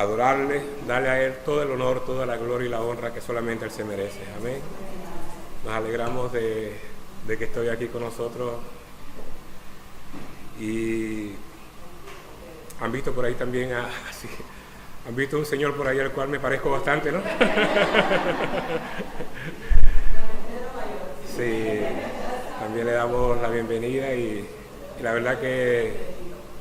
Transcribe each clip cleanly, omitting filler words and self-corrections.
adorarle, darle a Él todo el honor, toda la gloria y la honra que solamente Él se merece. Amén. Nos alegramos de que estoy aquí con nosotros. Y han visto por ahí también, han visto un señor por ahí al cual me parezco bastante, ¿no? Sí, también le damos la bienvenida y la verdad que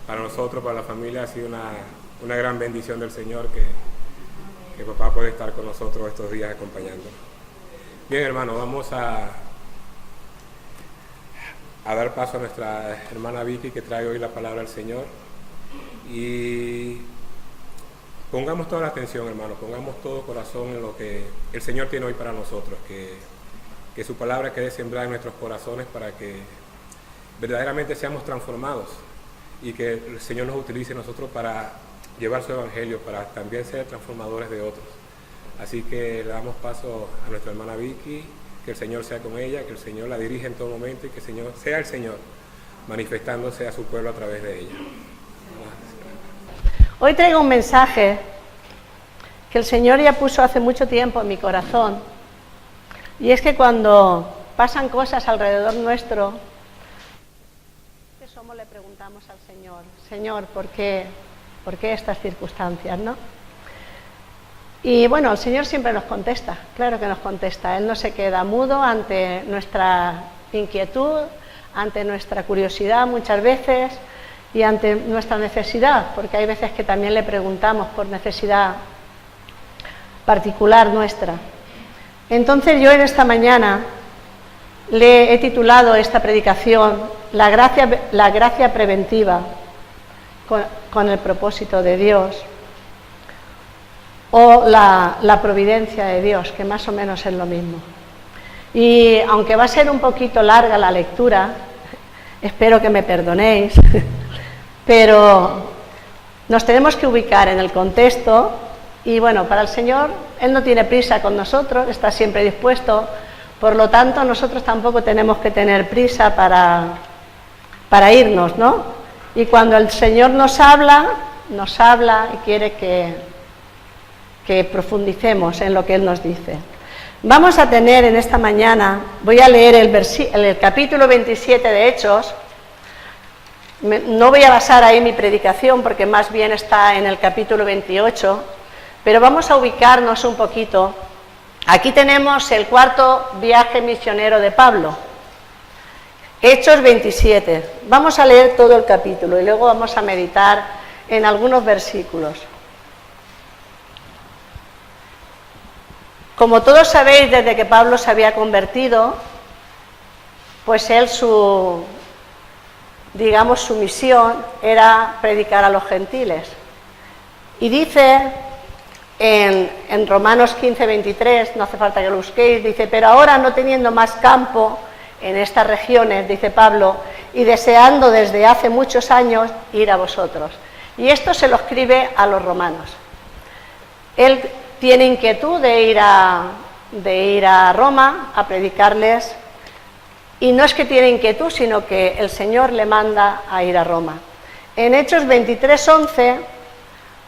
para nosotros, para la familia, ha sido una gran bendición del Señor que papá puede estar con nosotros estos días acompañándonos. Bien, hermano, vamos a dar paso a nuestra hermana Vicky, que trae hoy la palabra del Señor. Y pongamos toda la atención, hermano, pongamos todo corazón en lo que el Señor tiene hoy para nosotros, que su palabra quede sembrada en nuestros corazones para que verdaderamente seamos transformados y que el Señor nos utilice nosotros para llevar su evangelio, para también ser transformadores de otros. Así que le damos paso a nuestra hermana Vicky, que el Señor sea con ella, que el Señor la dirija en todo momento y que sea el Señor manifestándose a su pueblo a través de ella. Hoy traigo un mensaje que el Señor ya puso hace mucho tiempo en mi corazón, y es que cuando pasan cosas alrededor nuestro, ¿qué somos? Le preguntamos al Señor, Señor, ¿por qué estas circunstancias, no? Y bueno, el Señor siempre nos contesta, claro que nos contesta. Él no se queda mudo ante nuestra inquietud, ante nuestra curiosidad muchas veces y ante nuestra necesidad, porque hay veces que también le preguntamos por necesidad particular nuestra. Entonces yo en esta mañana le he titulado esta predicación La gracia preventiva con el propósito de Dios, o la providencia de Dios, que más o menos es lo mismo. Y aunque va a ser un poquito larga la lectura, espero que me perdonéis, pero nos tenemos que ubicar en el contexto. Y bueno, para el Señor, Él no tiene prisa con nosotros, está siempre dispuesto, por lo tanto nosotros tampoco tenemos que tener prisa para irnos, ¿no? Y cuando el Señor nos habla y quiere que profundicemos en lo que Él nos dice. Vamos a tener en esta mañana, voy a leer el capítulo 27 de Hechos. No voy a basar ahí mi predicación porque más bien está en el capítulo 28, pero vamos a ubicarnos un poquito. Aquí tenemos el cuarto viaje misionero de Pablo, Hechos 27. Vamos a leer todo el capítulo y luego vamos a meditar en algunos versículos. Como todos sabéis, desde que Pablo se había convertido, pues él su misión era predicar a los gentiles. Y dice en Romanos 15:23, no hace falta que lo busquéis, dice: pero ahora, no teniendo más campo en estas regiones, dice Pablo, y deseando desde hace muchos años ir a vosotros. Y esto se lo escribe a los romanos. Él tiene inquietud de ir a Roma a predicarles, y no es que tiene inquietud, sino que el Señor le manda a ir a Roma. En Hechos 23:11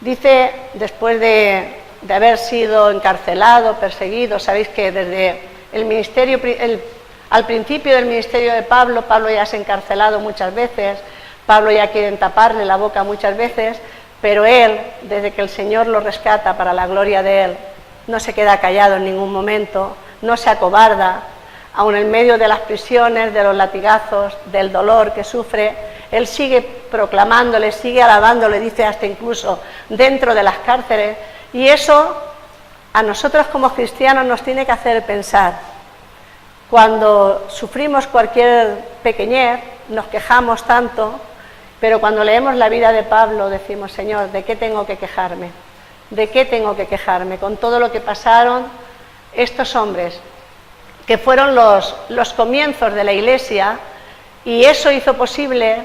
dice, después de haber sido encarcelado, perseguido, sabéis que desde el ministerio, al principio del ministerio de Pablo ya se ha encarcelado muchas veces, Pablo ya quieren taparle la boca muchas veces, pero él, desde que el Señor lo rescata para la gloria de Él, no se queda callado en ningún momento, no se acobarda, aun en medio de las prisiones, de los latigazos, del dolor que sufre, él sigue proclamándole, sigue alabándole, dice hasta incluso dentro de las cárceles, y eso a nosotros como cristianos nos tiene que hacer pensar. Cuando sufrimos cualquier pequeñez, nos quejamos tanto, pero cuando leemos la vida de Pablo decimos: Señor, ¿de qué tengo que quejarme? ¿De qué tengo que quejarme? Con todo lo que pasaron estos hombres, que fueron los comienzos de la Iglesia, y eso hizo posible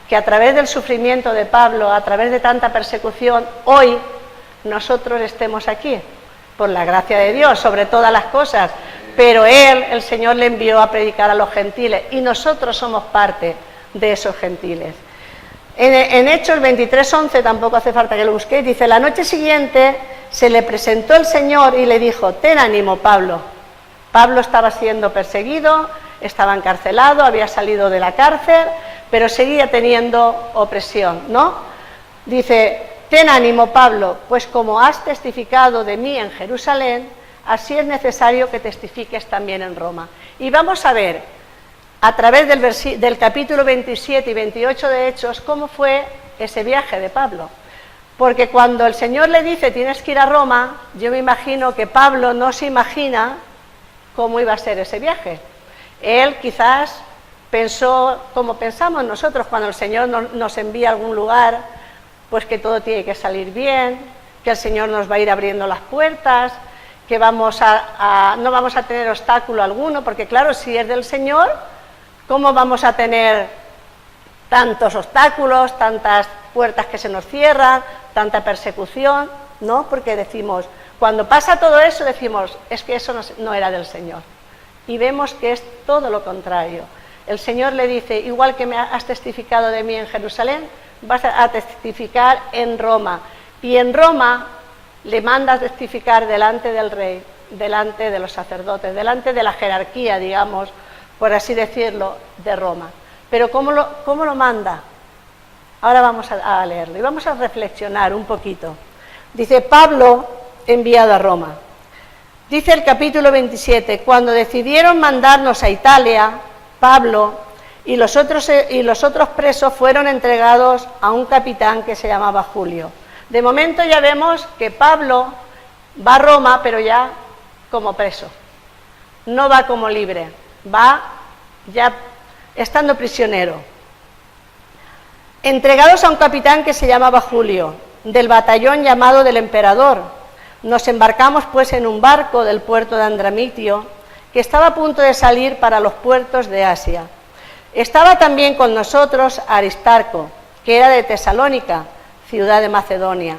que a través del sufrimiento de Pablo, a través de tanta persecución, hoy nosotros estemos aquí, por la gracia de Dios, sobre todas las cosas. Pero él, el Señor, le envió a predicar a los gentiles, y nosotros somos parte de esos gentiles. En Hechos 23:11, tampoco hace falta que lo busquéis, dice: la noche siguiente se le presentó el Señor y le dijo: ten ánimo, Pablo. Pablo estaba siendo perseguido, estaba encarcelado, había salido de la cárcel, pero seguía teniendo opresión, ¿no? Dice: ten ánimo, Pablo, pues como has testificado de mí en Jerusalén, así es necesario que testifiques también en Roma. Y vamos a ver, a través del capítulo 27 y 28 de Hechos, cómo fue ese viaje de Pablo. Porque cuando el Señor le dice: tienes que ir a Roma, yo me imagino que Pablo no se imagina cómo iba a ser ese viaje. Él quizás pensó como pensamos nosotros cuando el Señor nos envía a algún lugar, pues que todo tiene que salir bien, que el Señor nos va a ir abriendo las puertas, que no vamos a tener obstáculo alguno, porque claro, si es del Señor, ¿cómo vamos a tener tantos obstáculos, tantas puertas que se nos cierran, tanta persecución? ¿No? Porque decimos, cuando pasa todo eso, decimos, es que eso no era del Señor. Y vemos que es todo lo contrario. El Señor le dice: igual que me has testificado de mí en Jerusalén, vas a testificar en Roma. Y en Roma le mandas testificar delante del rey, delante de los sacerdotes, delante de la jerarquía, digamos, por así decirlo, de Roma. Pero ¿cómo lo manda? Ahora vamos a leerlo y vamos a reflexionar un poquito. Dice: Pablo, enviado a Roma. Dice el capítulo 27, cuando decidieron mandarnos a Italia, Pablo y los otros presos fueron entregados a un capitán que se llamaba Julio. De momento ya vemos que Pablo va a Roma, pero ya como preso. No va como libre, va ya estando prisionero. Entregados a un capitán que se llamaba Julio, del batallón llamado del emperador. Nos embarcamos pues en un barco del puerto de Andramitio, que estaba a punto de salir para los puertos de Asia. Estaba también con nosotros Aristarco, que era de Tesalónica, ciudad de Macedonia.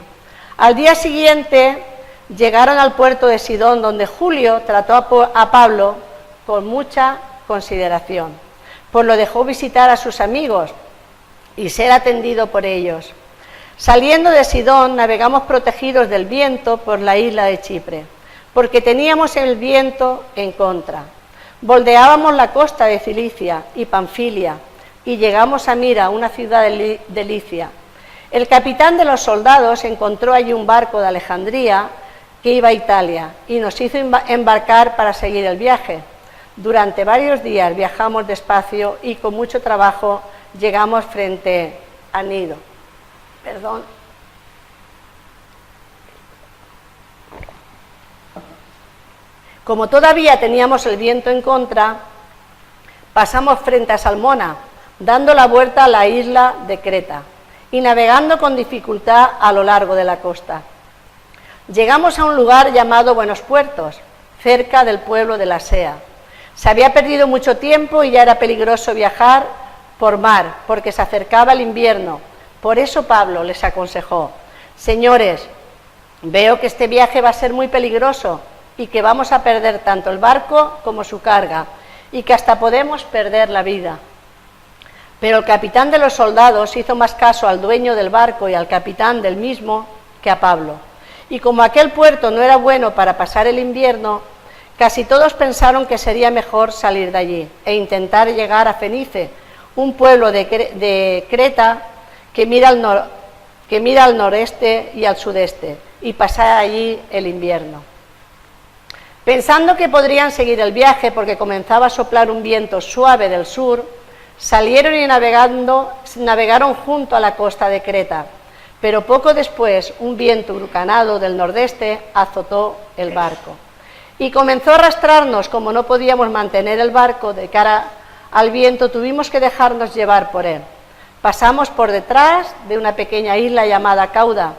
Al día siguiente llegaron al puerto de Sidón, donde Julio trató a Pablo con mucha consideración, pues lo dejó visitar a sus amigos y ser atendido por ellos. Saliendo de Sidón, navegamos protegidos del viento por la isla de Chipre, porque teníamos el viento en contra. Bordeábamos la costa de Cilicia y Panfilia, y llegamos a Mira, una ciudad de Licia. El capitán de los soldados encontró allí un barco de Alejandría que iba a Italia, y nos hizo embarcar para seguir el viaje. Durante varios días viajamos despacio y con mucho trabajo llegamos frente a Gnido. Como todavía teníamos el viento en contra, pasamos frente a Salmona, dando la vuelta a la isla de Creta y navegando con dificultad a lo largo de la costa. Llegamos a un lugar llamado Buenos Puertos, cerca del pueblo de Lasea. Se había perdido mucho tiempo y ya era peligroso viajar por mar, porque se acercaba el invierno. Por eso Pablo les aconsejó: señores, veo que este viaje va a ser muy peligroso y que vamos a perder tanto el barco como su carga, y que hasta podemos perder la vida. Pero el capitán de los soldados hizo más caso al dueño del barco y al capitán del mismo que a Pablo. Y como aquel puerto no era bueno para pasar el invierno, casi todos pensaron que sería mejor salir de allí e intentar llegar a Fenice, un pueblo de Creta que mira al noreste y al sudeste, y pasar allí el invierno. Pensando que podrían seguir el viaje porque comenzaba a soplar un viento suave del sur, salieron y navegaron junto a la costa de Creta, pero poco después un viento huracanado del nordeste azotó el barco y comenzó a arrastrarnos. Como no podíamos mantener el barco de cara al viento, tuvimos que dejarnos llevar por él. Pasamos por detrás de una pequeña isla llamada Cauda,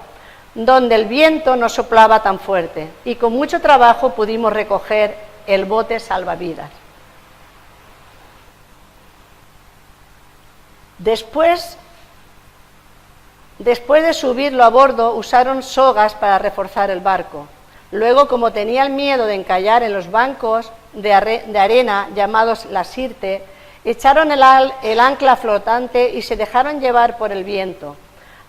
donde el viento no soplaba tan fuerte, y con mucho trabajo pudimos recoger el bote salvavidas. Después de subirlo a bordo, usaron sogas para reforzar el barco. Luego, como tenían miedo de encallar en los bancos de arena llamados la Sirte, Echaron el ancla flotante y se dejaron llevar por el viento.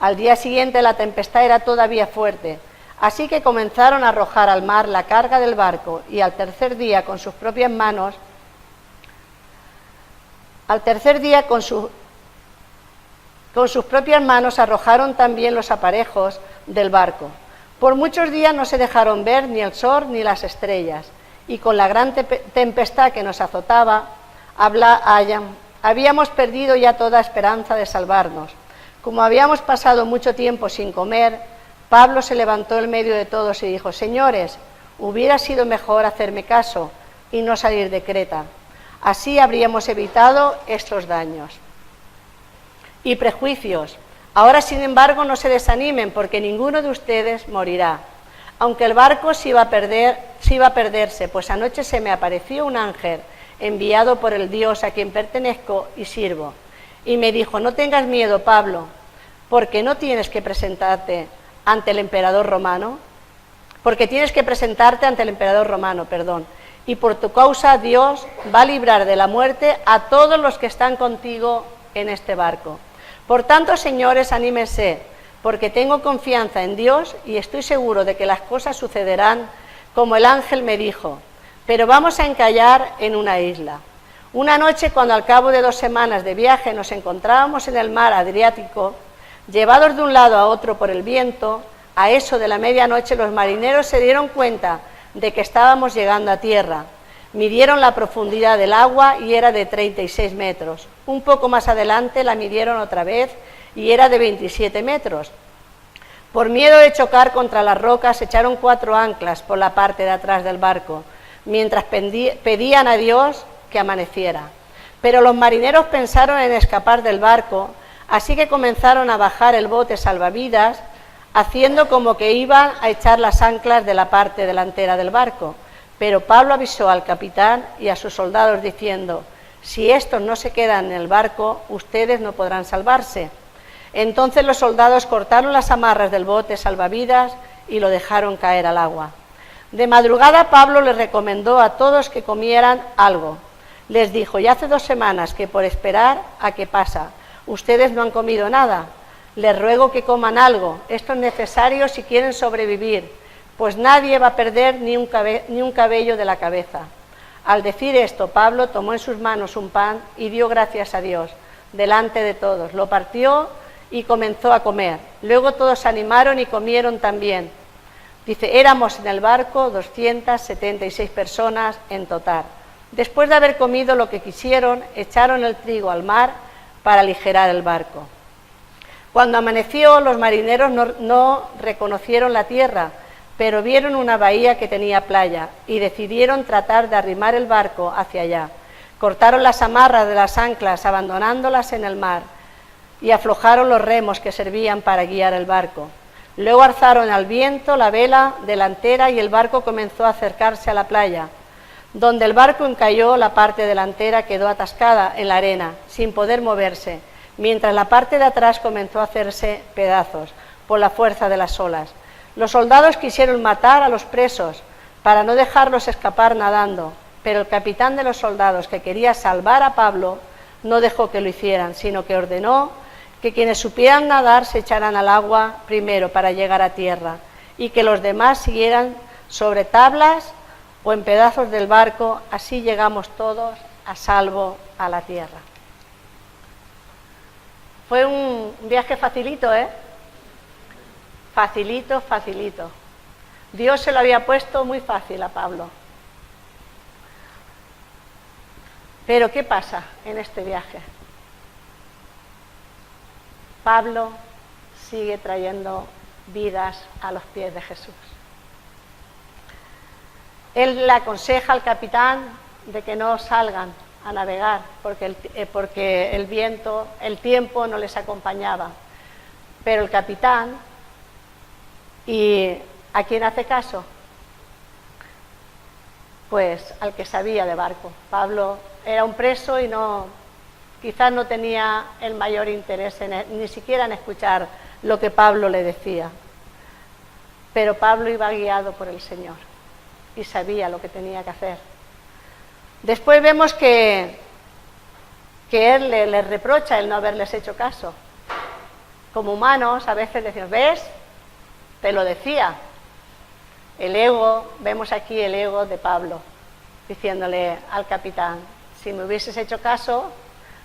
Al día siguiente la tempestad era todavía fuerte, así que comenzaron a arrojar al mar la carga del barco, y al tercer día con sus propias manos arrojaron también los aparejos del barco. Por muchos días no se dejaron ver ni el sol ni las estrellas, y con la gran tempestad que nos azotaba, habíamos perdido ya toda esperanza de salvarnos. Como habíamos pasado mucho tiempo sin comer, Pablo se levantó en medio de todos y dijo: Señores, hubiera sido mejor hacerme caso y no salir de Creta. Así habríamos evitado estos daños y prejuicios. Ahora, sin embargo, no se desanimen, porque ninguno de ustedes morirá. Aunque el barco se iba a perderse, pues anoche se me apareció un ángel enviado por el Dios a quien pertenezco y sirvo. Y me dijo: no tengas miedo, Pablo, porque tienes que presentarte ante el emperador romano, y por tu causa Dios va a librar de la muerte a todos los que están contigo en este barco. Por tanto, señores, anímense, porque tengo confianza en Dios y estoy seguro de que las cosas sucederán como el ángel me dijo. Pero vamos a encallar en una isla. Una noche, cuando al cabo de 2 semanas de viaje nos encontrábamos en el mar Adriático, llevados de un lado a otro por el viento, a eso de la medianoche los marineros se dieron cuenta de que estábamos llegando a tierra. Midieron la profundidad del agua y era de 36 metros. Un poco más adelante la midieron otra vez y era de 27 metros. Por miedo de chocar contra las rocas, echaron 4 anclas por la parte de atrás del barco, mientras pedían a Dios que amaneciera. Pero los marineros pensaron en escapar del barco, así que comenzaron a bajar el bote salvavidas, haciendo como que iban a echar las anclas de la parte delantera del barco. Pero Pablo avisó al capitán y a sus soldados diciendo: si estos no se quedan en el barco, ustedes no podrán salvarse. Entonces los soldados cortaron las amarras del bote salvavidas y lo dejaron caer al agua. De madrugada Pablo les recomendó a todos que comieran algo. Les dijo: ya hace 2 semanas que por esperar a qué pasa, ustedes no han comido nada. Les ruego que coman algo, esto es necesario si quieren sobrevivir, pues nadie va a perder ni un cabello de la cabeza. Al decir esto, Pablo tomó en sus manos un pan y dio gracias a Dios delante de todos, lo partió y comenzó a comer. Luego todos se animaron y comieron también. Dice: éramos en el barco 276 personas en total. Después de haber comido lo que quisieron, echaron el trigo al mar para aligerar el barco. Cuando amaneció, los marineros no reconocieron la tierra, pero vieron una bahía que tenía playa y decidieron tratar de arrimar el barco hacia allá. Cortaron las amarras de las anclas, abandonándolas en el mar, y aflojaron los remos que servían para guiar el barco. Luego alzaron al viento la vela delantera y el barco comenzó a acercarse a la playa. Donde el barco encalló, la parte delantera quedó atascada en la arena, sin poder moverse, mientras la parte de atrás comenzó a hacerse pedazos por la fuerza de las olas. Los soldados quisieron matar a los presos para no dejarlos escapar nadando, pero el capitán de los soldados, que quería salvar a Pablo, no dejó que lo hicieran, sino que ordenó que quienes supieran nadar se echaran al agua primero para llegar a tierra, y que los demás siguieran sobre tablas o en pedazos del barco. Así llegamos todos a salvo a la tierra. Fue un viaje facilito, ¿eh? Facilito, facilito. Dios se lo había puesto muy fácil a Pablo. Pero ¿qué pasa en este viaje? Pablo sigue trayendo vidas a los pies de Jesús. Él le aconseja al capitán de que no salgan a navegar porque el viento, el tiempo no les acompañaba. Pero el capitán, ¿y a quién hace caso? Pues al que sabía de barco. Pablo era un preso y quizás no tenía el mayor interés ni siquiera en escuchar lo que Pablo le decía. Pero Pablo iba guiado por el Señor y sabía lo que tenía que hacer. Después vemos que que Él les reprocha el no haberles hecho caso. Como humanos a veces decimos, ¿ves? Te lo decía. El ego, vemos aquí el ego de Pablo, diciéndole al capitán, si me hubieses hecho caso,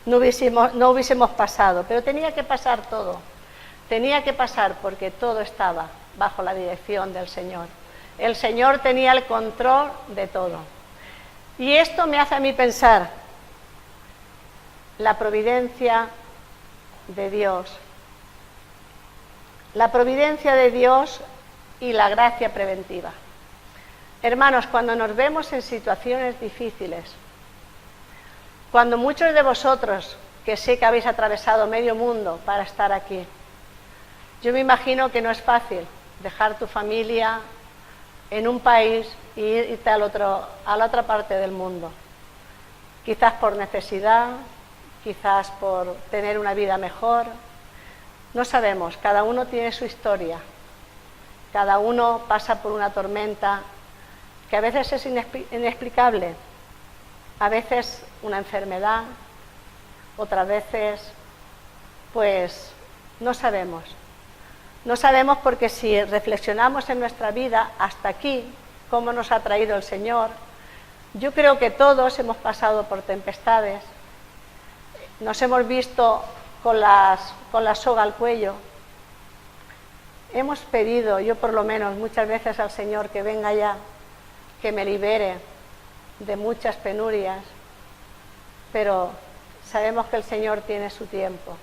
no hubiésemos pasado, pero tenía que pasar todo. Tenía que pasar porque todo estaba bajo la dirección del Señor. El Señor tenía el control de todo. Y esto me hace a mí pensar la providencia de Dios. La providencia de Dios y la gracia preventiva. Hermanos, cuando nos vemos en situaciones difíciles, cuando muchos de vosotros, que sé que habéis atravesado medio mundo para estar aquí, yo me imagino que no es fácil dejar tu familia en un país e irte a la otra parte del mundo. Quizás por necesidad, quizás por tener una vida mejor. No sabemos, cada uno tiene su historia. Cada uno pasa por una tormenta que a veces es inexplicable, a veces una enfermedad, otras veces, pues, no sabemos. No sabemos porque si reflexionamos en nuestra vida hasta aquí, cómo nos ha traído el Señor, yo creo que todos hemos pasado por tempestades, nos hemos visto con la soga al cuello, hemos pedido, yo por lo menos muchas veces al Señor que venga ya, que me libere de muchas penurias, pero sabemos que el Señor tiene su tiempo.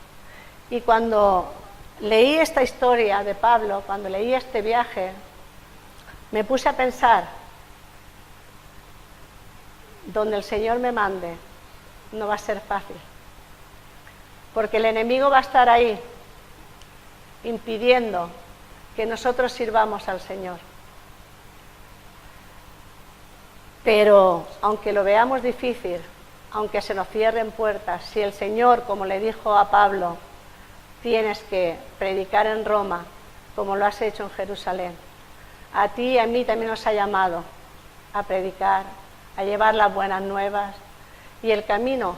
Y cuando leí esta historia de Pablo, cuando leí este viaje, me puse a pensar, donde el Señor me mande, no va a ser fácil, porque el enemigo va a estar ahí, impidiendo que nosotros sirvamos al Señor. Pero aunque lo veamos difícil, aunque se nos cierren puertas, si el Señor, como le dijo a Pablo, tienes que predicar en Roma, como lo has hecho en Jerusalén, a ti y a mí también nos ha llamado a predicar, a llevar las buenas nuevas, y el camino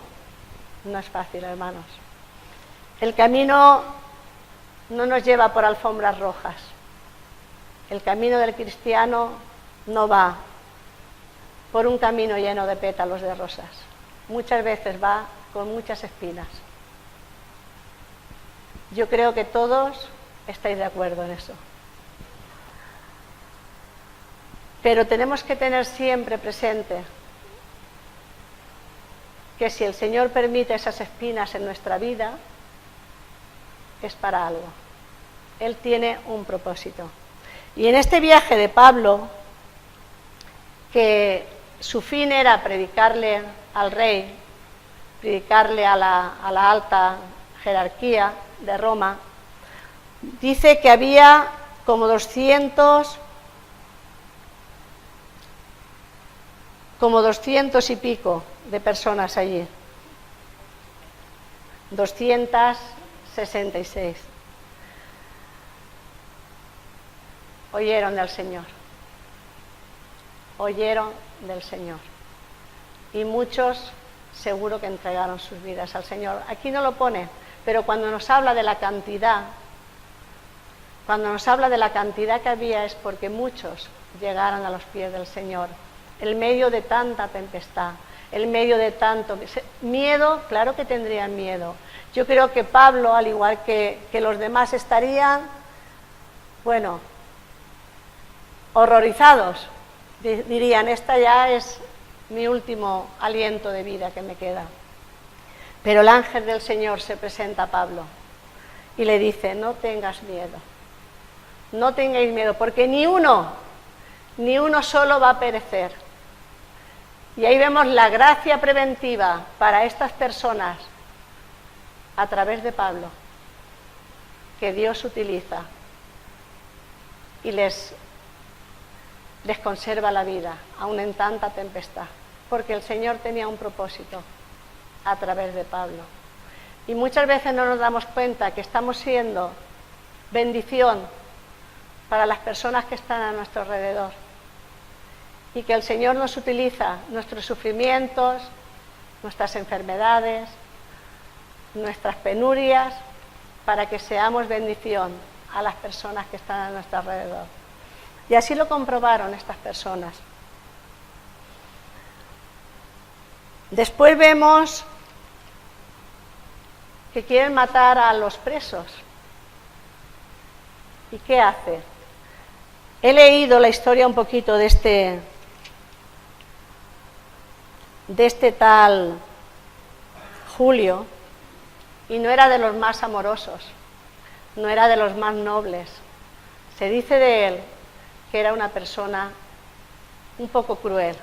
no es fácil, hermanos. El camino no nos lleva por alfombras rojas. El camino del cristiano no va por un camino lleno de pétalos de rosas. Muchas veces va con muchas espinas. Yo creo que todos estáis de acuerdo en eso. Pero tenemos que tener siempre presente que si el Señor permite esas espinas en nuestra vida, es para algo. Él tiene un propósito. Y en este viaje de Pablo, que su fin era predicarle al rey, predicarle a la alta jerarquía de Roma, dice que había como 200 y pico de personas allí. 266. Oyeron del Señor. Oyeron del Señor. Y muchos seguro que entregaron sus vidas al Señor. Aquí no lo pone, pero cuando nos habla de la cantidad, que había, es porque muchos llegaron a los pies del Señor. En medio de tanta tempestad, en medio de tanto miedo, claro que tendrían miedo. Yo creo que Pablo, al igual que los demás, estarían, bueno, horrorizados. Dirían, esta ya es mi último aliento de vida que me queda. Pero el ángel del Señor se presenta a Pablo y le dice, no tengas miedo, no tengáis miedo, porque ni uno solo va a perecer. Y ahí vemos la gracia preventiva para estas personas a través de Pablo, que Dios utiliza y les conserva la vida, aun en tanta tempestad, porque el Señor tenía un propósito a través de Pablo. Y muchas veces no nos damos cuenta que estamos siendo bendición para las personas que están a nuestro alrededor, y que el Señor nos utiliza nuestros sufrimientos, nuestras enfermedades, nuestras penurias, para que seamos bendición a las personas que están a nuestro alrededor. Y así lo comprobaron estas personas. Después vemos que quieren matar a los presos. ¿Y qué hace? He leído la historia un poquito de este tal Julio, y no era de los más amorosos, no era de los más nobles. Se dice de él que era una persona un poco cruel,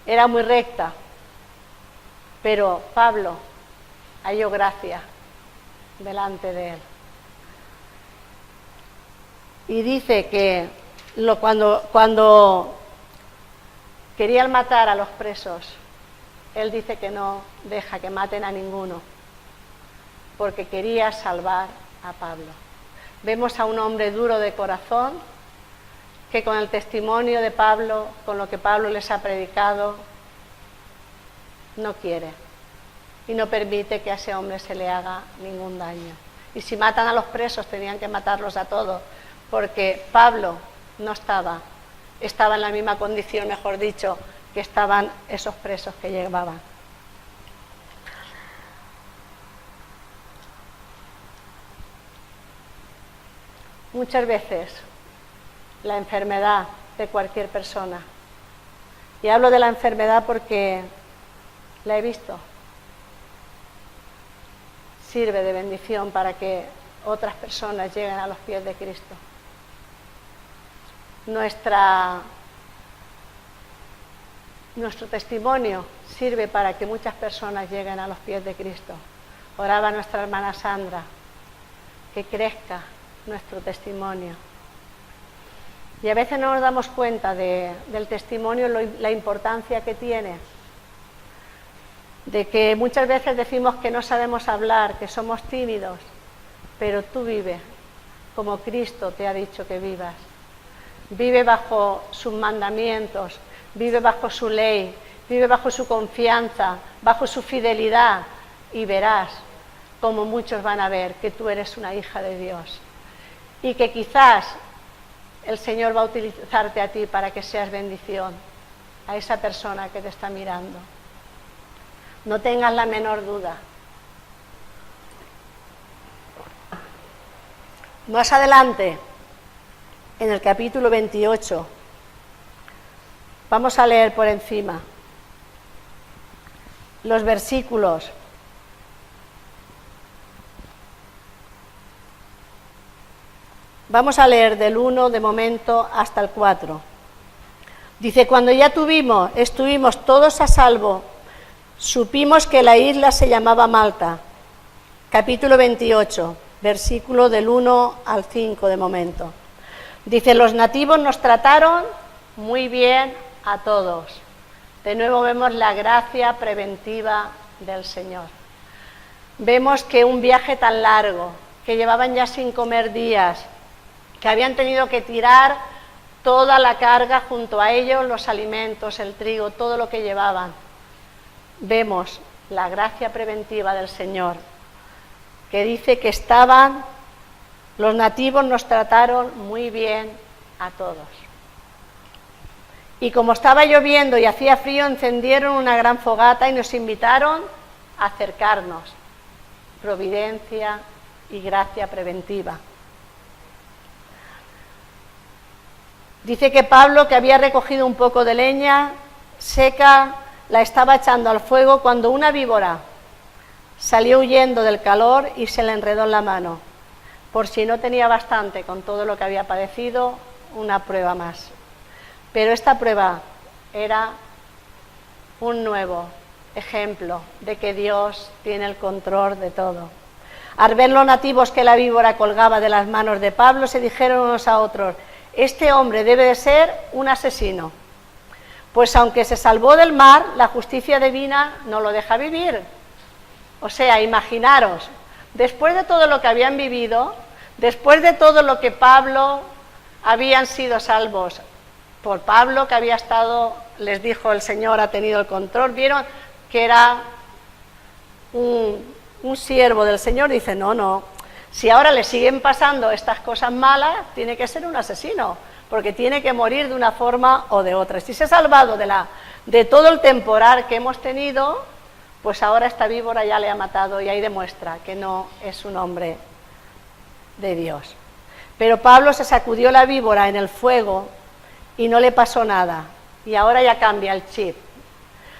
era muy recta, pero Pablo halló gracia delante de él. Y dice que cuando querían matar a los presos, él dice que no deja que maten a ninguno, porque quería salvar a Pablo. Vemos a un hombre duro de corazón, que con el testimonio de Pablo, con lo que Pablo les ha predicado, no quiere y no permite que a ese hombre se le haga ningún daño. Y si matan a los presos, tenían que matarlos a todos, porque Pablo no estaba en la misma condición, mejor dicho, que estaban esos presos que llevaban. Muchas veces la enfermedad de cualquier persona, y hablo de la enfermedad porque la he visto, sirve de bendición para que otras personas lleguen a los pies de Cristo. Nuestro testimonio sirve para que muchas personas lleguen a los pies de Cristo. Oraba nuestra hermana Sandra, que crezca nuestro testimonio. Y a veces no nos damos cuenta del testimonio, la importancia que tiene, de que muchas veces decimos que no sabemos hablar, que somos tímidos, pero tú vive como Cristo te ha dicho que vivas. Vive bajo sus mandamientos, vive bajo su ley, vive bajo su confianza, bajo su fidelidad, y verás como muchos van a ver que tú eres una hija de Dios y que quizás el Señor va a utilizarte a ti para que seas bendición a esa persona que te está mirando. No tengas la menor duda. Más adelante, en el capítulo 28, vamos a leer por encima los versículos Vamos a leer del 1 de momento hasta el 4. Dice: cuando ya estuvimos todos a salvo, supimos que la isla se llamaba Malta. Capítulo 28, versículo del 1 al 5 de momento. Dice: los nativos nos trataron muy bien a todos. De nuevo vemos la gracia preventiva del Señor. Vemos que un viaje tan largo, que llevaban ya sin comer días, que habían tenido que tirar toda la carga junto a ellos, los alimentos, el trigo, todo lo que llevaban. Vemos la gracia preventiva del Señor, que dice que los nativos nos trataron muy bien a todos. Y como estaba lloviendo y hacía frío, encendieron una gran fogata y nos invitaron a acercarnos. Providencia y gracia preventiva. Dice que Pablo, que había recogido un poco de leña seca, la estaba echando al fuego cuando una víbora salió huyendo del calor y se le enredó en la mano. Por si no tenía bastante con todo lo que había padecido, una prueba más. Pero esta prueba era un nuevo ejemplo de que Dios tiene el control de todo. Al ver los nativos que la víbora colgaba de las manos de Pablo, se dijeron unos a otros: este hombre debe de ser un asesino, pues aunque se salvó del mar, la justicia divina no lo deja vivir. O sea, imaginaros, después de todo lo que habían vivido, después de todo lo que Pablo, habían sido salvos por Pablo, que había estado, les dijo el Señor, ha tenido el control, vieron que era un siervo del Señor, dice, no, si ahora le siguen pasando estas cosas malas, tiene que ser un asesino, porque tiene que morir de una forma o de otra. Si se ha salvado de todo el temporal que hemos tenido, pues ahora esta víbora ya le ha matado y ahí demuestra que no es un hombre de Dios. Pero Pablo se sacudió la víbora en el fuego y no le pasó nada, y ahora ya cambia el chip.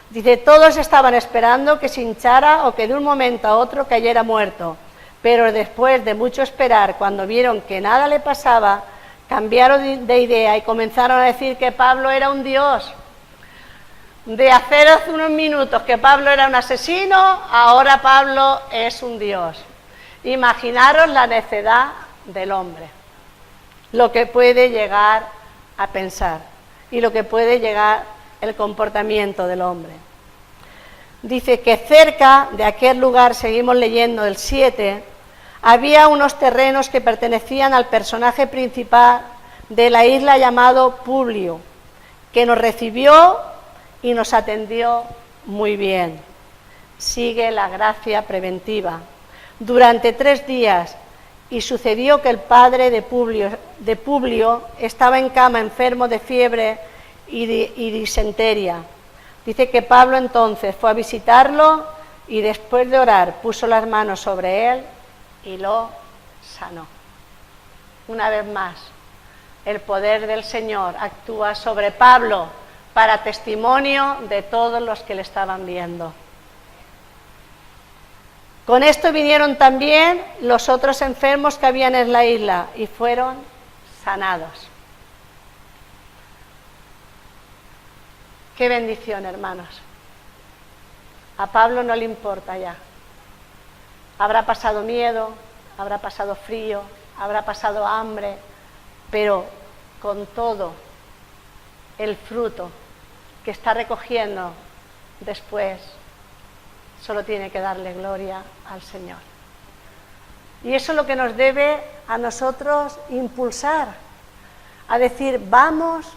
Dice, todos estaban esperando que se hinchara o que de un momento a otro cayera muerto, pero después de mucho esperar, cuando vieron que nada le pasaba, cambiaron de idea y comenzaron a decir que Pablo era un dios. De hacer hace unos minutos que Pablo era un asesino, ahora Pablo es un dios. Imaginaros la necedad del hombre, lo que puede llegar a pensar y lo que puede llegar el comportamiento del hombre. Dice que cerca de aquel lugar, seguimos leyendo el 7, había unos terrenos que pertenecían al personaje principal de la isla llamado Publio, que nos recibió y nos atendió muy bien. Sigue la gracia preventiva. Durante 3 días, y sucedió que el padre de Publio estaba en cama enfermo de fiebre y disentería. Dice que Pablo entonces fue a visitarlo y después de orar puso las manos sobre él y lo sanó. Una vez más, el poder del Señor actúa sobre Pablo para testimonio de todos los que le estaban viendo. Con esto vinieron también los otros enfermos que habían en la isla y fueron sanados. Qué bendición, hermanos. A Pablo no le importa ya. Habrá pasado miedo, habrá pasado frío, habrá pasado hambre, pero con todo el fruto que está recogiendo después, solo tiene que darle gloria al Señor. Y eso es lo que nos debe a nosotros impulsar, a decir, vamos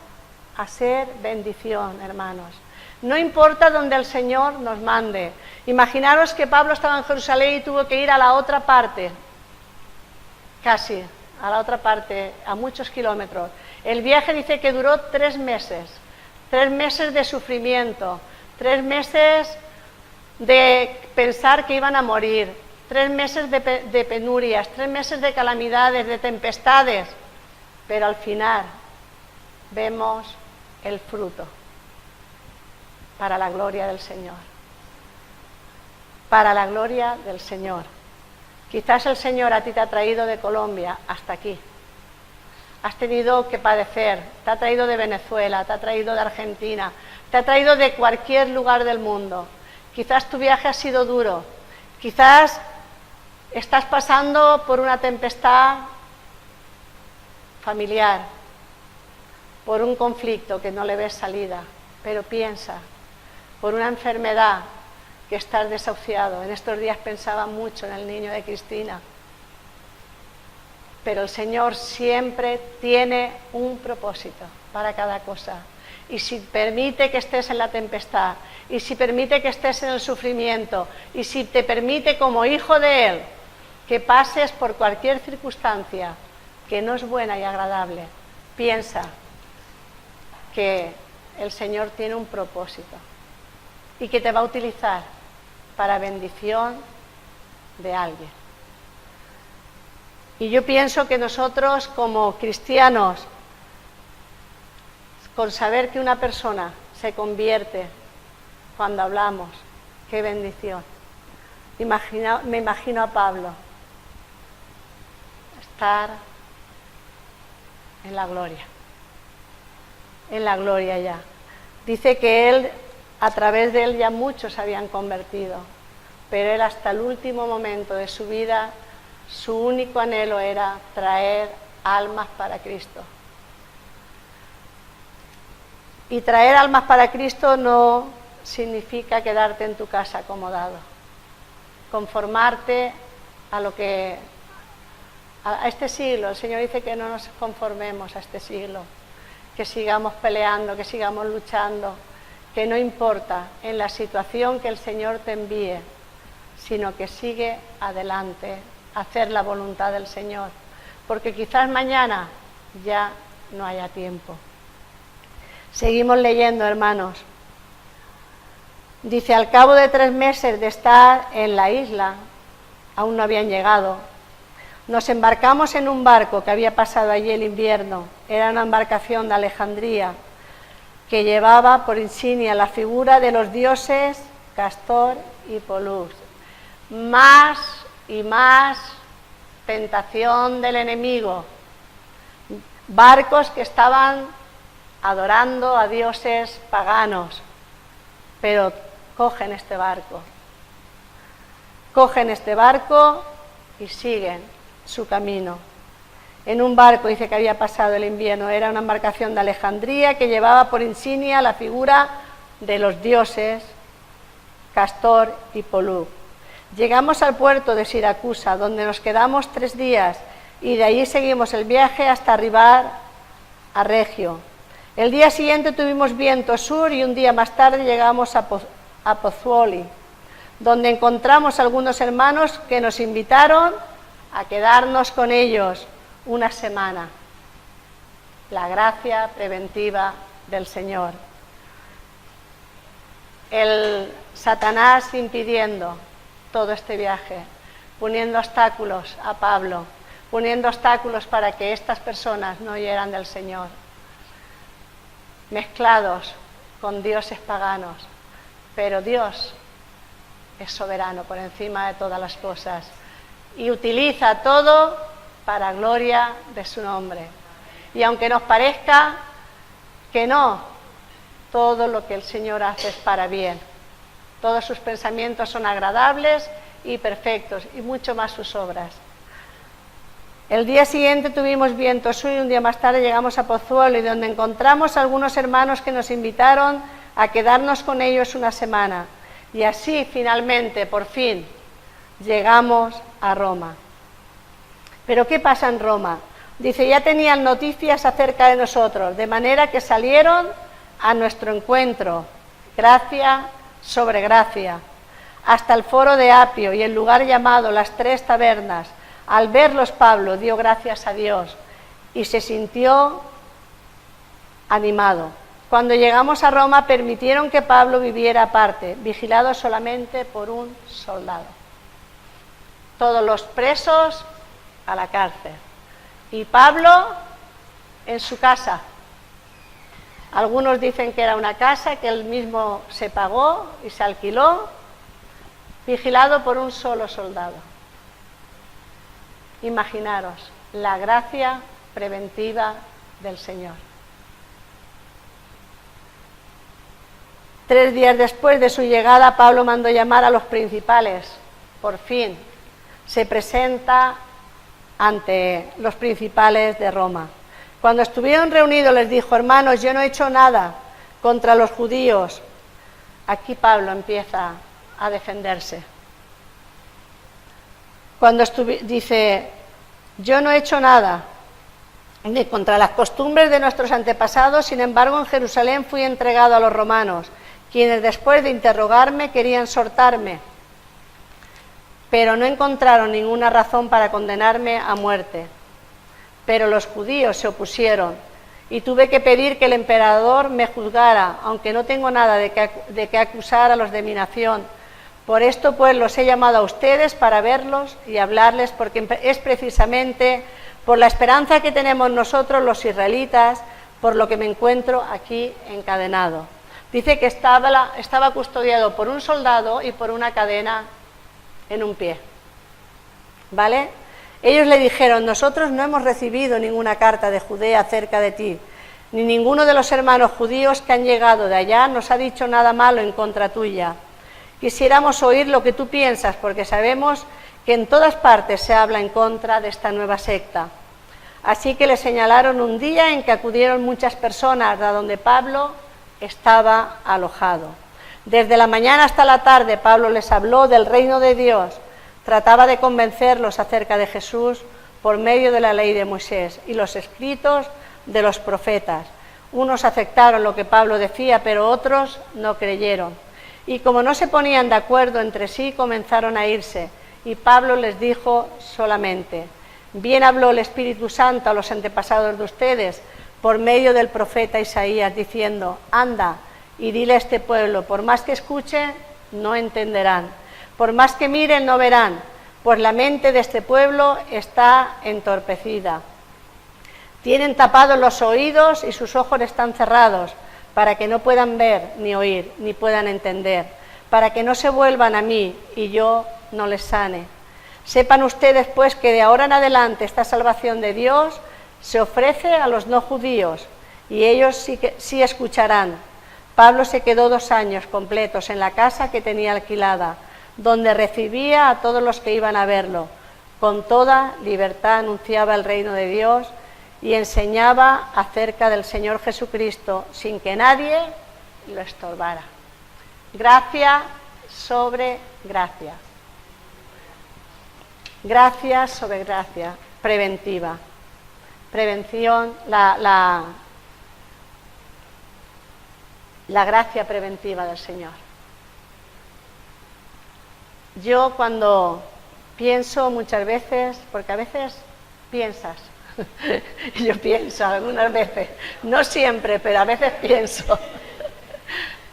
a ser bendición, hermanos. No importa donde el Señor nos mande. Imaginaros que Pablo estaba en Jerusalén y tuvo que ir a la otra parte, casi, a la otra parte, a muchos kilómetros. El viaje dice que duró 3 meses, 3 meses de sufrimiento, 3 meses de pensar que iban a morir, 3 meses de penurias, 3 meses de calamidades, de tempestades, pero al final vemos el fruto para la gloria del Señor. Para la gloria del Señor. Quizás el Señor a ti te ha traído de Colombia hasta aquí. Has tenido que padecer, te ha traído de Venezuela, te ha traído de Argentina, te ha traído de cualquier lugar del mundo. Quizás tu viaje ha sido duro, quizás estás pasando por una tempestad familiar, por un conflicto que no le ves salida, pero piensa, por una enfermedad que estás desahuciado. En estos días pensaba mucho en el niño de Cristina. Pero el Señor siempre tiene un propósito para cada cosa. Y si permite que estés en la tempestad, y si permite que estés en el sufrimiento, y si te permite como hijo de Él, que pases por cualquier circunstancia que no es buena y agradable, piensa que el Señor tiene un propósito y que te va a utilizar para bendición de alguien. Y yo pienso que nosotros como cristianos, con saber que una persona se convierte cuando hablamos, qué bendición. Me imagino a Pablo estar en la gloria ya. Dice que él, a través de él ya muchos se habían convertido, pero él hasta el último momento de su vida, su único anhelo era traer almas para Cristo. Y traer almas para Cristo no significa quedarte en tu casa acomodado, conformarte a este siglo. El Señor dice que no nos conformemos a este siglo, que sigamos peleando, que sigamos luchando, que no importa en la situación que el Señor te envíe, sino que sigue adelante a hacer la voluntad del Señor, porque quizás mañana ya no haya tiempo. Seguimos leyendo, hermanos. Dice, al cabo de 3 meses de estar en la isla, aún no habían llegado, nos embarcamos en un barco que había pasado allí el invierno. Era una embarcación de Alejandría que llevaba por insignia la figura de los dioses Castor y Pólux. Más y más tentación del enemigo. Barcos que estaban adorando a dioses paganos, pero cogen este barco y siguen su camino. En un barco, dice, que había pasado el invierno. Era una embarcación de Alejandría que llevaba por insignia la figura de los dioses Castor y Pólux. Llegamos al puerto de Siracusa, donde nos quedamos 3 días, y de allí seguimos el viaje hasta arribar a Regio. El día siguiente tuvimos viento sur y un día más tarde llegamos a Pozzuoli, donde encontramos algunos hermanos que nos invitaron a quedarnos con ellos una semana. La gracia preventiva del Señor. El Satanás impidiendo todo este viaje, poniendo obstáculos a Pablo, poniendo obstáculos para que estas personas no oyeran del Señor, mezclados con dioses paganos, pero Dios es soberano por encima de todas las cosas y utiliza todo para gloria de su nombre. Y aunque nos parezca que no, todo lo que el Señor hace es para bien. Todos sus pensamientos son agradables y perfectos, y mucho más sus obras. El día siguiente tuvimos viento sur y un día más tarde llegamos a Pozzuoli, donde encontramos a algunos hermanos que nos invitaron a quedarnos con ellos una semana. Y así finalmente, por fin, llegamos a Roma. ¿Pero qué pasa en Roma? Dice, ya tenían noticias acerca de nosotros, de manera que salieron a nuestro encuentro, gracia sobre gracia, hasta el foro de Apio y el lugar llamado las 3 tabernas. Al verlos, Pablo dio gracias a Dios y se sintió animado. Cuando llegamos a Roma, permitieron que Pablo viviera aparte, vigilado solamente por un soldado. Todos los presos a la cárcel y Pablo en su casa. Algunos dicen que era una casa que él mismo se pagó y se alquiló, vigilado por un solo soldado. Imaginaros la gracia preventiva del Señor. 3 días después de su llegada, Pablo mandó llamar a los principales. Por fin se presenta ante los principales de Roma. Cuando estuvieron reunidos les dijo, hermanos, yo no he hecho nada contra los judíos. Aquí Pablo empieza a defenderse. Dice, yo no he hecho nada ni contra las costumbres de nuestros antepasados, sin embargo en Jerusalén fui entregado a los romanos, quienes después de interrogarme querían soltarme, pero no encontraron ninguna razón para condenarme a muerte. Pero los judíos se opusieron y tuve que pedir que el emperador me juzgara, aunque no tengo nada de que acusar a los de mi nación. Por esto pues los he llamado a ustedes para verlos y hablarles, porque es precisamente por la esperanza que tenemos nosotros los israelitas, por lo que me encuentro aquí encadenado. Dice que estaba custodiado por un soldado y por una cadena en un pie. ¿Vale? Ellos le dijeron, nosotros no hemos recibido ninguna carta de Judea acerca de ti, ni ninguno de los hermanos judíos que han llegado de allá nos ha dicho nada malo en contra tuya. Quisiéramos oír lo que tú piensas, porque sabemos que en todas partes se habla en contra de esta nueva secta. Así que le señalaron un día en que acudieron muchas personas a donde Pablo estaba alojado. Desde la mañana hasta la tarde Pablo les habló del reino de Dios. Trataba de convencerlos acerca de Jesús por medio de la ley de Moisés y los escritos de los profetas. Unos aceptaron lo que Pablo decía, pero otros no creyeron. Y como no se ponían de acuerdo entre sí, comenzaron a irse. Y Pablo les dijo solamente: bien habló el Espíritu Santo a los antepasados de ustedes por medio del profeta Isaías, diciendo: anda y dile a este pueblo, por más que escuchen, no entenderán, por más que miren, no verán, pues la mente de este pueblo está entorpecida. Tienen tapados los oídos y sus ojos están cerrados, para que no puedan ver, ni oír, ni puedan entender, para que no se vuelvan a mí y yo no les sane. Sepan ustedes, pues, que de ahora en adelante esta salvación de Dios se ofrece a los no judíos, y ellos sí escucharán. Pablo se quedó 2 años completos en la casa que tenía alquilada, donde recibía a todos los que iban a verlo. Con toda libertad anunciaba el reino de Dios y enseñaba acerca del Señor Jesucristo sin que nadie lo estorbara. Gracia sobre gracia. Gracia sobre gracia. Preventiva. Prevención, la gracia preventiva del Señor. Yo cuando pienso muchas veces, porque a veces piensas, yo pienso algunas veces, no siempre, pero a veces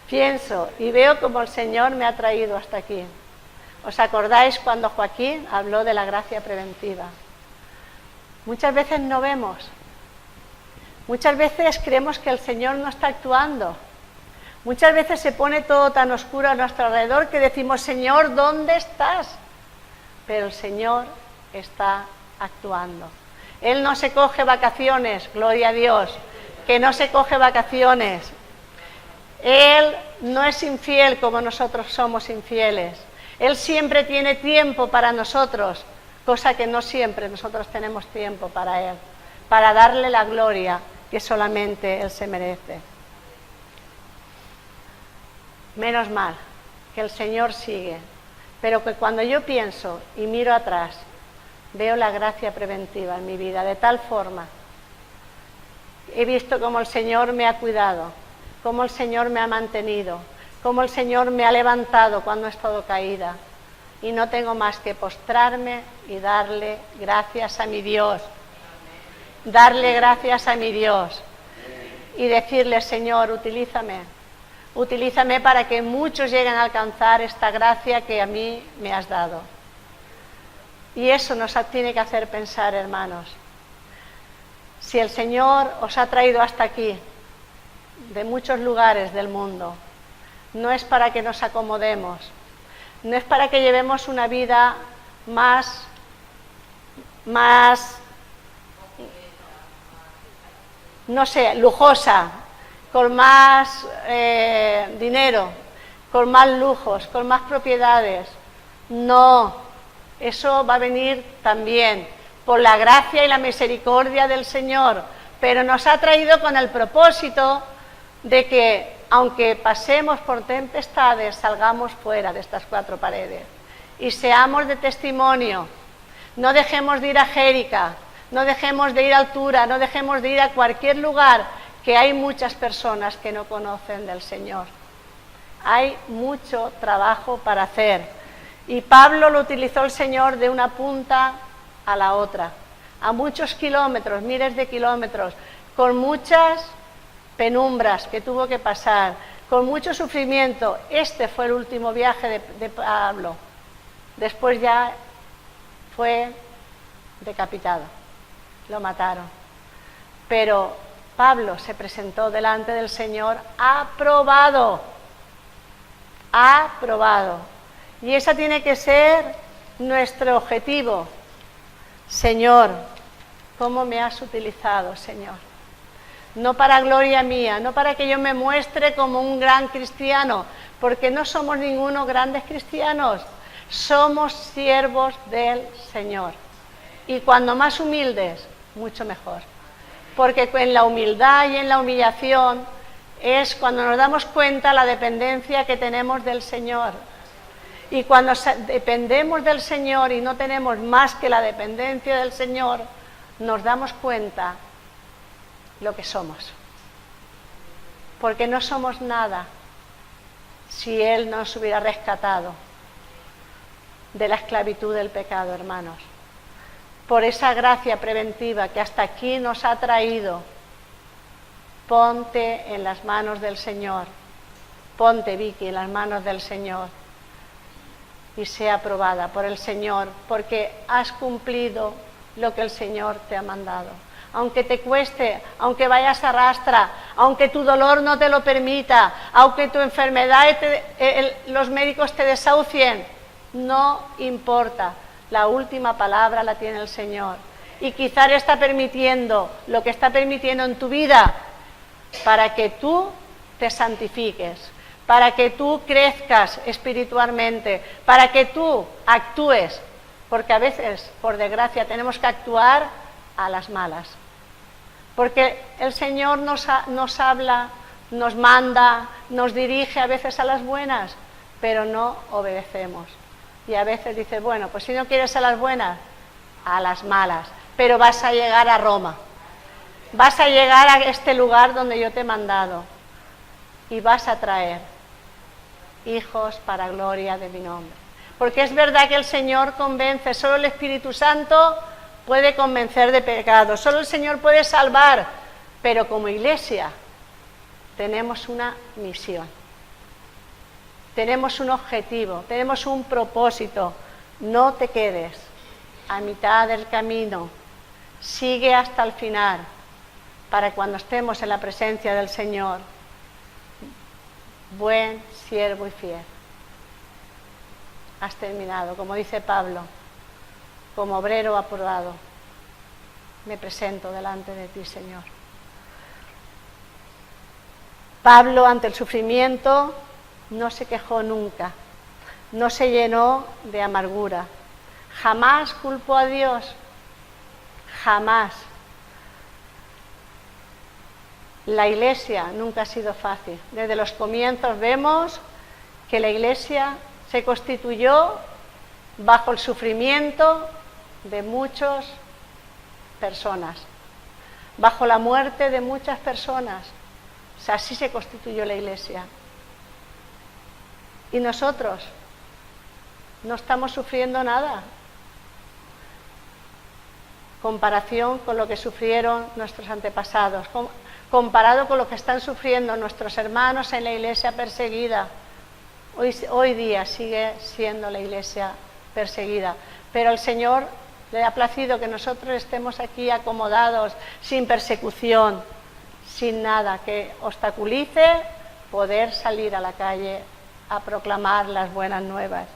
pienso y veo como el Señor me ha traído hasta aquí. ¿Os acordáis cuando Joaquín habló de la gracia preventiva? Muchas veces no vemos, muchas veces creemos que el Señor no está actuando, muchas veces se pone todo tan oscuro a nuestro alrededor que decimos: Señor, ¿dónde estás? Pero el Señor está actuando. Él no se coge vacaciones, gloria a Dios, que no se coge vacaciones. Él no es infiel como nosotros somos infieles. Él siempre tiene tiempo para nosotros, cosa que no siempre nosotros tenemos tiempo para Él, para darle la gloria que solamente Él se merece. Menos mal que el Señor sigue, pero que cuando yo pienso y miro atrás, veo la gracia preventiva en mi vida, de tal forma. He visto cómo el Señor me ha cuidado, cómo el Señor me ha mantenido, cómo el Señor me ha levantado cuando he estado caída. Y no tengo más que postrarme y darle gracias a mi Dios. Darle gracias a mi Dios. Y decirle: Señor, utilízame. Utilízame para que muchos lleguen a alcanzar esta gracia que a mí me has dado. Y eso nos tiene que hacer pensar, hermanos. Si el Señor os ha traído hasta aquí, de muchos lugares del mundo, no es para que nos acomodemos, no es para que llevemos una vida más no sé, lujosa, con más dinero, con más lujos, con más propiedades. No, eso va a venir también por la gracia y la misericordia del Señor, pero nos ha traído con el propósito de que, aunque pasemos por tempestades, salgamos fuera de estas 4 paredes y seamos de testimonio. No dejemos de ir a Jérica, no dejemos de ir a Altura, no dejemos de ir a cualquier lugar, que hay muchas personas que no conocen del Señor. Hay mucho trabajo para hacer. Y Pablo lo utilizó el Señor de una punta a la otra, a muchos kilómetros, miles de kilómetros, con muchas penumbras que tuvo que pasar, con mucho sufrimiento. Este fue el último viaje de Pablo. Después ya fue decapitado, lo mataron. Pero Pablo se presentó delante del Señor aprobado. Y ese tiene que ser nuestro objetivo. Señor, ¿cómo me has utilizado, Señor? No para gloria mía, no para que yo me muestre como un gran cristiano, porque no somos ninguno grandes cristianos, somos siervos del Señor. Y cuando más humildes, mucho mejor. Porque en la humildad y en la humillación es cuando nos damos cuenta la dependencia que tenemos del Señor. Y cuando dependemos del Señor y no tenemos más que la dependencia del Señor, nos damos cuenta lo que somos. Porque no somos nada si Él nos hubiera rescatado de la esclavitud del pecado, hermanos. Por esa gracia preventiva que hasta aquí nos ha traído, ponte en las manos del Señor, ponte, Vicky, en las manos del Señor y sea aprobada por el Señor, porque has cumplido lo que el Señor te ha mandado. Aunque te cueste, aunque vayas a rastra, aunque tu dolor no te lo permita, aunque tu enfermedad, los médicos te desahucien, no importa, la última palabra la tiene el Señor. Y quizás está permitiendo lo que está permitiendo en tu vida para que tú te santifiques, para que tú crezcas espiritualmente, para que tú actúes, porque a veces, por desgracia, tenemos que actuar a las malas. Porque el Señor nos habla, nos manda, nos dirige a veces a las buenas, pero no obedecemos. Y a veces dices, bueno, pues si no quieres a las buenas, a las malas, pero vas a llegar a Roma, vas a llegar a este lugar donde yo te he mandado y vas a traer hijos para gloria de mi nombre. Porque es verdad que el Señor convence, solo el Espíritu Santo puede convencer de pecado, solo el Señor puede salvar, pero como iglesia tenemos una misión, tenemos un objetivo, tenemos un propósito. No te quedes a mitad del camino, sigue hasta el final, para cuando estemos en la presencia del Señor, buen siervo y fiel. Has terminado, como dice Pablo, como obrero aprobado, me presento delante de ti, Señor. Pablo, ante el sufrimiento, no se quejó nunca, no se llenó de amargura, jamás culpó a Dios, jamás. La iglesia nunca ha sido fácil. Desde los comienzos vemos que la iglesia se constituyó bajo el sufrimiento de muchas personas, bajo la muerte de muchas personas. O sea, así se constituyó la iglesia. Y nosotros no estamos sufriendo nada. Comparación con lo que sufrieron nuestros antepasados, comparado con lo que están sufriendo nuestros hermanos en la iglesia perseguida. Hoy día sigue siendo la iglesia perseguida, pero al Señor le ha placido que nosotros estemos aquí acomodados, sin persecución, sin nada que obstaculice poder salir a la calle a proclamar las buenas nuevas.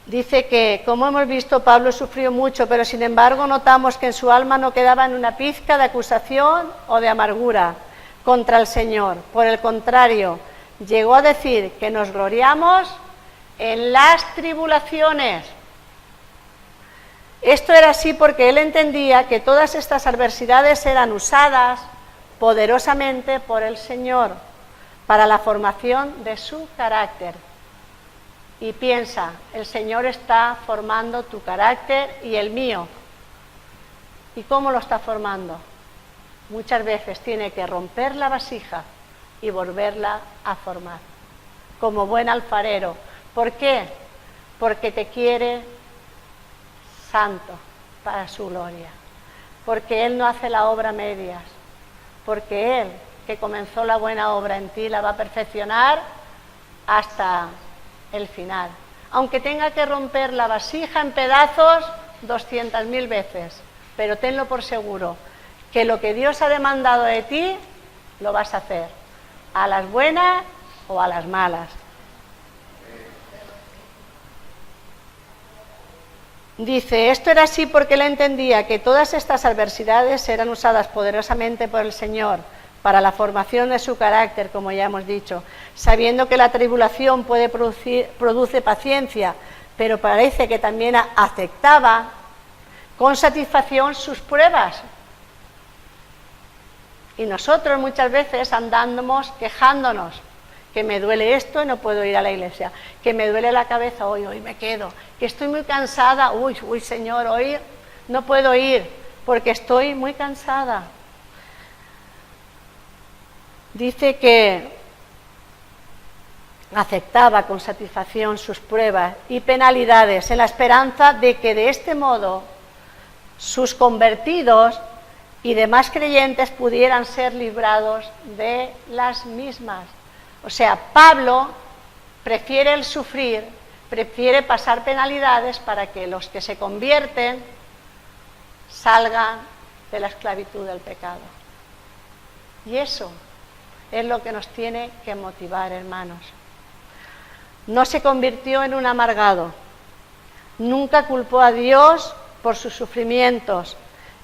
Dice que, como hemos visto, Pablo sufrió mucho, pero sin embargo notamos que en su alma no quedaba ni una pizca de acusación o de amargura contra el Señor. Por el contrario, llegó a decir que nos gloriamos en las tribulaciones. Esto era así porque él entendía que todas estas adversidades eran usadas poderosamente por el Señor para la formación de su carácter. Y piensa, el Señor está formando tu carácter y el mío. ¿Y cómo lo está formando? Muchas veces tiene que romper la vasija y volverla a formar, como buen alfarero. ¿Por qué? Porque te quiere santo para su gloria, porque Él no hace la obra a medias, porque Él, que comenzó la buena obra en ti, la va a perfeccionar hasta el final, aunque tenga que romper la vasija en pedazos 200.000 veces, pero tenlo por seguro, que lo que Dios ha demandado de ti, lo vas a hacer, a las buenas o a las malas. Dice, esto era así porque él entendía que todas estas adversidades eran usadas poderosamente por el Señor para la formación de su carácter, como ya hemos dicho, sabiendo que la tribulación produce paciencia, pero parece que también aceptaba con satisfacción sus pruebas. Y nosotros muchas veces andamos quejándonos, que me duele esto y no puedo ir a la iglesia, que me duele la cabeza, hoy me quedo, que estoy muy cansada, uy Señor, hoy no puedo ir porque estoy muy cansada. Dice que aceptaba con satisfacción sus pruebas y penalidades en la esperanza de que de este modo sus convertidos y demás creyentes pudieran ser librados de las mismas. O sea, Pablo prefiere el sufrir, prefiere pasar penalidades para que los que se convierten salgan de la esclavitud del pecado. Y eso es lo que nos tiene que motivar, hermanos. No se convirtió en un amargado, nunca culpó a Dios por sus sufrimientos.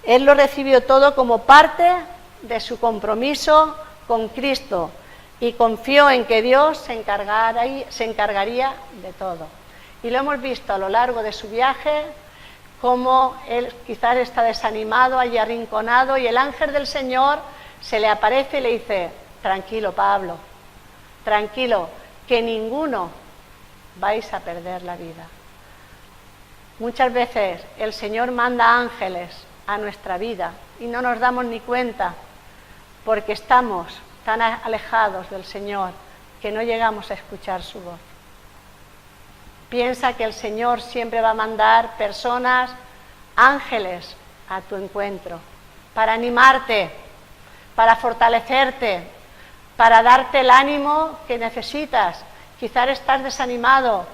Él lo recibió todo como parte de su compromiso con Cristo y confió en que Dios se encargaría de todo. Y lo hemos visto a lo largo de su viaje, cómo él quizás está desanimado, allí arrinconado, y el ángel del Señor se le aparece y le dice: tranquilo, Pablo, tranquilo, que ninguno vais a perder la vida. Muchas veces el Señor manda ángeles a nuestra vida y no nos damos ni cuenta porque estamos tan alejados del Señor que no llegamos a escuchar su voz. Piensa que el Señor siempre va a mandar personas, ángeles, a tu encuentro, para animarte, para fortalecerte, para darte el ánimo que necesitas. Quizás estás desanimado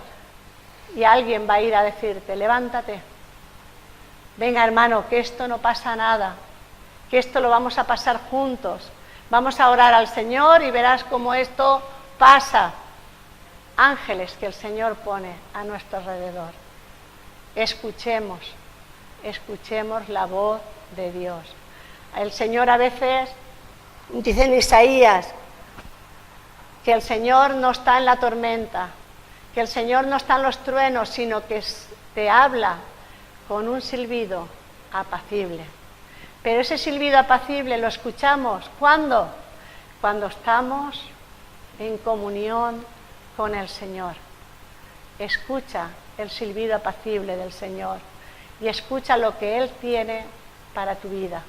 y alguien va a ir a decirte: levántate, venga hermano, que esto no pasa nada, que esto lo vamos a pasar juntos, vamos a orar al Señor y verás cómo esto pasa. Ángeles que el Señor pone a nuestro alrededor. Escuchemos la voz de Dios. El Señor a veces dice en Isaías que el Señor no está en la tormenta, que el Señor no está en los truenos, sino que te habla con un silbido apacible. Pero ese silbido apacible lo escuchamos, ¿cuándo? Cuando estamos en comunión con el Señor. Escucha el silbido apacible del Señor y escucha lo que Él tiene para tu vida.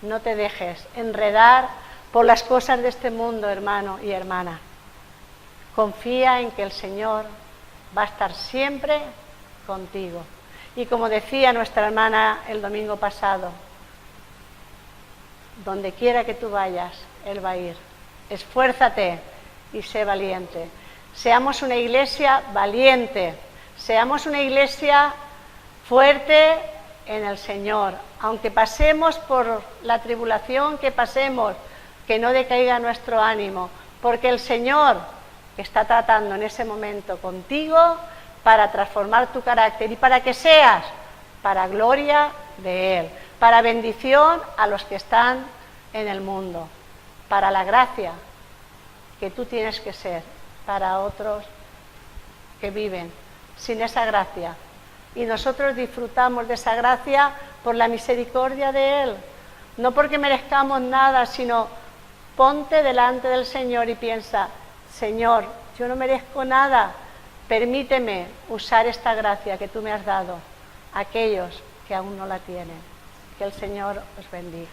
No te dejes enredar por las cosas de este mundo, hermano y hermana. Confía en que el Señor va a estar siempre contigo. Y como decía nuestra hermana el domingo pasado, donde quiera que tú vayas, Él va a ir. Esfuérzate y sé valiente. Seamos una iglesia valiente, seamos una iglesia fuerte en el Señor. Aunque pasemos por la tribulación que pasemos, que no decaiga nuestro ánimo, porque el Señor está tratando en ese momento contigo para transformar tu carácter y para que seas para gloria de Él, para bendición a los que están en el mundo, para la gracia que tú tienes que ser para otros que viven sin esa gracia. Y nosotros disfrutamos de esa gracia por la misericordia de Él, no porque merezcamos nada, sino ponte delante del Señor y piensa: Señor, yo no merezco nada, permíteme usar esta gracia que tú me has dado a aquellos que aún no la tienen. Que el Señor os bendiga.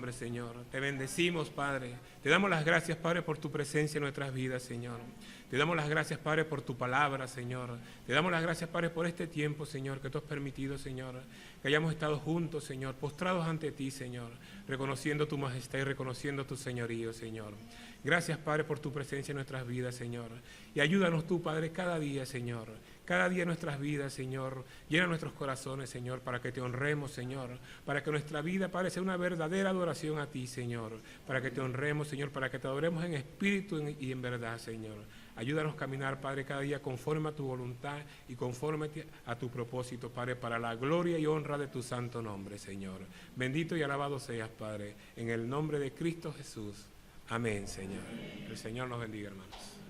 nombre, Señor. Te bendecimos, Padre. Te damos las gracias, Padre, por tu presencia en nuestras vidas, Señor. Te damos las gracias, Padre, por tu palabra, Señor. Te damos las gracias, Padre, por este tiempo, Señor, que tú has permitido, Señor, que hayamos estado juntos, Señor, postrados ante ti, Señor, reconociendo tu majestad y reconociendo tu señorío, Señor. Gracias, Padre, por tu presencia en nuestras vidas, Señor. Y ayúdanos tú, Padre, cada día, Señor. Cada día en nuestras vidas, Señor. Llena nuestros corazones, Señor, para que te honremos, Señor. Para que nuestra vida, Padre, sea una verdadera adoración a ti, Señor. Para que te honremos, Señor, para que te adoremos en espíritu y en verdad, Señor. Ayúdanos a caminar, Padre, cada día conforme a tu voluntad y conforme a tu propósito, Padre, para la gloria y honra de tu santo nombre, Señor. Bendito y alabado seas, Padre, en el nombre de Cristo Jesús. Amén, Señor. El Señor nos bendiga, hermanos.